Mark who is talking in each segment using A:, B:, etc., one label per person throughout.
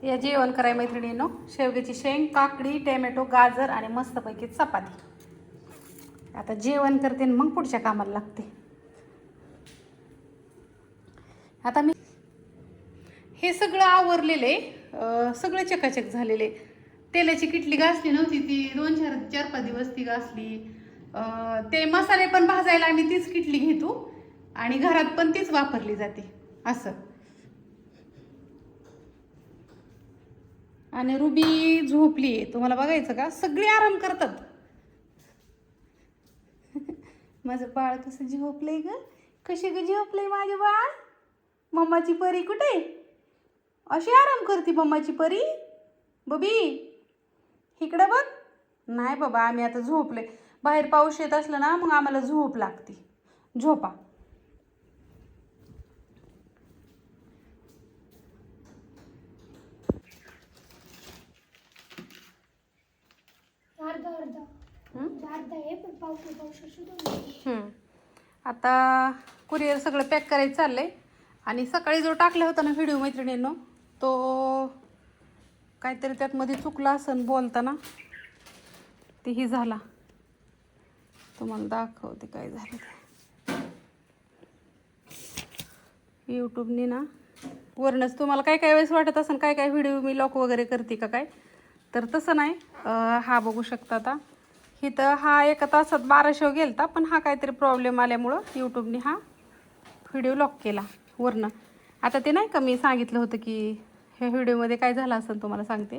A: या जेवण कराय मैत्रिणींनो, शेवग्याची शेंग, काकडी, टोमॅटो, गाजर आणि मस्तपैकी चपाती. आता जेवण करते आणि मग पुढच्या कामाला लागते. आता मी हे सगळं आवरलेले, सगळं चकाचक झालेले. तेलाची किटली घासली नव्हती, ती 4-5 दिवस ती घासली. ते मसाले पण भाजायला आम्ही तीच किटली घेतो आणि घरात पण तीच वापरली जाते असं. आणि रुबी झोपली आहे, तुम्हाला बघायचं का? सगळे आराम करतात. माझं बाळ कसं झोपलंय ग, कशी ग झोपलंय माझं बाळ. मम्माची परी कुठे? अशी आराम करते मम्माची परी. बबी इकडं बघ. नाही बाबा, आम्ही आता झोपले. बाहेर पाऊस येत असला ना मग आम्हाला झोप लागते. झोपा. आता कुरिअर सगळं पॅक करायचं चाललंय. आणि सकाळी जो टाकला होता ना व्हिडिओ मैत्रिणींनो, तो काहीतरी त्यात मध्ये चुकला असन बोलताना, तेही झाला. तुम्हाला दाखवते काय झालं ते. यूट्यूबने ना वरनच तुम्हाला काय काय वेळेस वाटत असेल काय काय व्हिडिओ मी लॉक वगैरे करते का काय, तर तसं नाही. हा बघू शकता आता इथं हा 1 तासात 1200 गेलता, पण हा काहीतरी प्रॉब्लेम आल्यामुळं यूट्यूबने हा व्हिडिओ लॉक केला वरनं. आता ते नाही का मी सांगितलं होतं की ह्या व्हिडिओमध्ये काय झालं असेल तुम्हाला सांगते.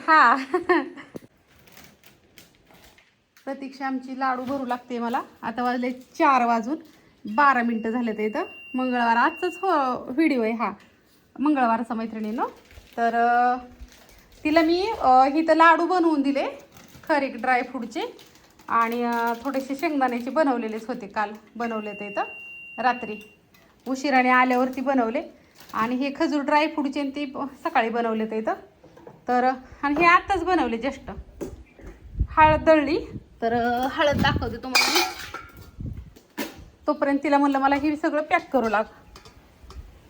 A: हा प्रतीक्षा आमची लाडू भरू लागते मला. आता वाजले 4:12 झाले ते. इथं मंगळवार आजचाच व्हिडिओ आहे हा, मंगळवारचा मैत्रिणींनो. तर तिला मी इथं लाडू बनवून दिले, खरे ड्रायफ्रूटचे आणि थोडेसे शेंगदाण्याचे बनवलेलेच होते. काल बनवले ते इथं रात्री उशिराने आल्यावरती बनवले. आणि हे खजूर ड्रायफ्रूटचे ते सकाळी बनवले ते इथं. तर आणि हे आत्ताच बनवले जस्ट. हळद दळली, तर हळद दाखवते तुम्हाला मी. तोपर्यंत तिला म्हणलं मला हे सगळं पॅक करू लाग.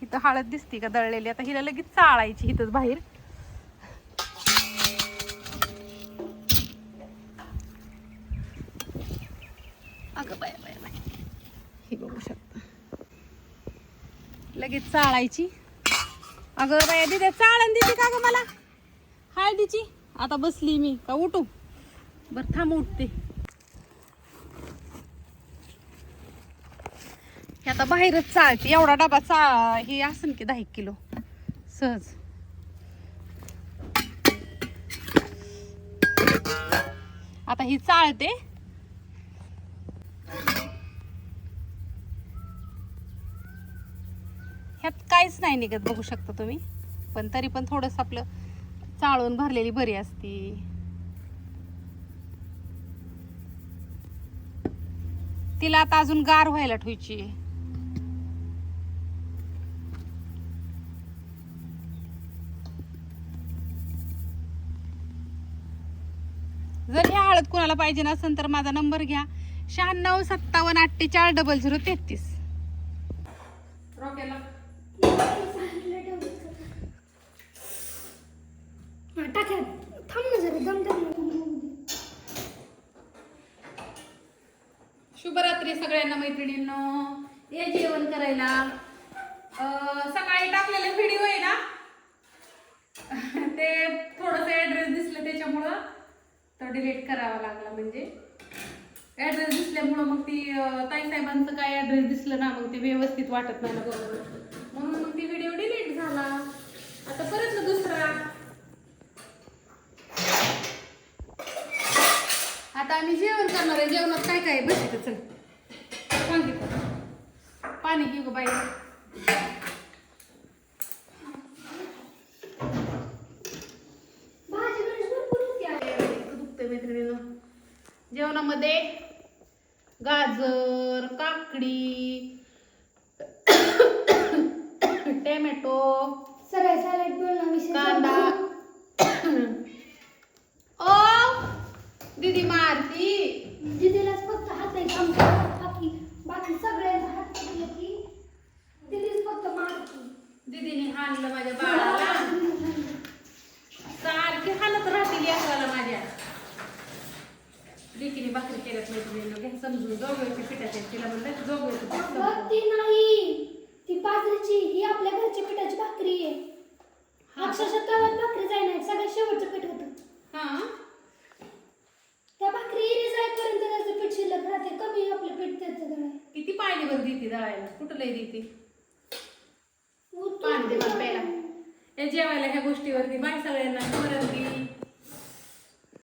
A: इथं हळद दिसते का दळलेली. आता हिला लगेच चाळायची इथंच बाहेर. अगं बाय बाय बाय, हे बघू शकता लगेच चाळायची. अगं बाया दिदे चाळण देते का ग मला हळदीची? आता बसली मी का उठू? बरं थांब उठते. हे आता बाहेरच चाळते. एवढा डबा हे असेल की 10 किलो सहज. आता ही चाळते. ह्यात काहीच नाही निघत बघू शकता तुम्ही, पण तरी पण थोडंसं आपलं चाळून भरलेली बरी असती. तिला आता अजून गार व्हायला ठेवायची. जर ह्या हळद कोणाला पाहिजे नसेल तर माझा नंबर घ्या, 9657484033. शुभरात्री सगळ्यांना मैत्रिणींनो. ये जेवण करायला. सकाळी टाकलेले व्हिडिओ आहे ना, ते थोडंसं ॲड्रेस दिसलं त्याच्यामुळं तर डिलीट करावा लागला. म्हणजे ॲड्रेस दिसल्यामुळं मग ती ताईसाहेबांचं काय ॲड्रेस दिसलं ना, मग ते व्यवस्थित वाटत नाही बरोबर, म्हणून मग ती व्हिडिओ डिलीट झाला. आता परत दुसरा. आता आम्ही जेवण करणार आहे. जेवणात काय काय बघितलं चल सांगितलं. पाणी घेऊ ग बाई. दुखतंय मैत्रिणीनं. जेवणामध्ये गाजर, काकडी, टोमॅटो, कांदा. ओ दीदी मारती.
B: दीदीलाच फक्त हात आहे काम करतात, बाकी सगळ्यांचा हात की दीदीच फक्त मारती.
A: दीदीने हाणलं माझ्या आहेत मैत्रिणींना, घ्या समजून. जोगव्याच्या पिठाचे आहेत. तिला म्हणलं जोगव्याचं पीठ
B: अगं,
A: संपलं.
B: ती नाही, ती बाजरीची, ही आपल्या घरची पिठाची भाकरी आहे.
A: हा.
B: अक्षरशः तव्यात भाकरी जाय नाही, सगळ्यात शेवटचं पीठ होतं.
A: हा
B: त्या भाकरी इरी जाईपर्यंत त्याचं पीठ शिल्लक राहते, कमी आपलं पीठ त्याचं दळाय.
A: किती पाणी बरं देते दळायला, कुठं लय देते पाणी दे मला प्यायला. या जेवायला ह्या गोष्टीवरती बाय सगळ्यांना. वरण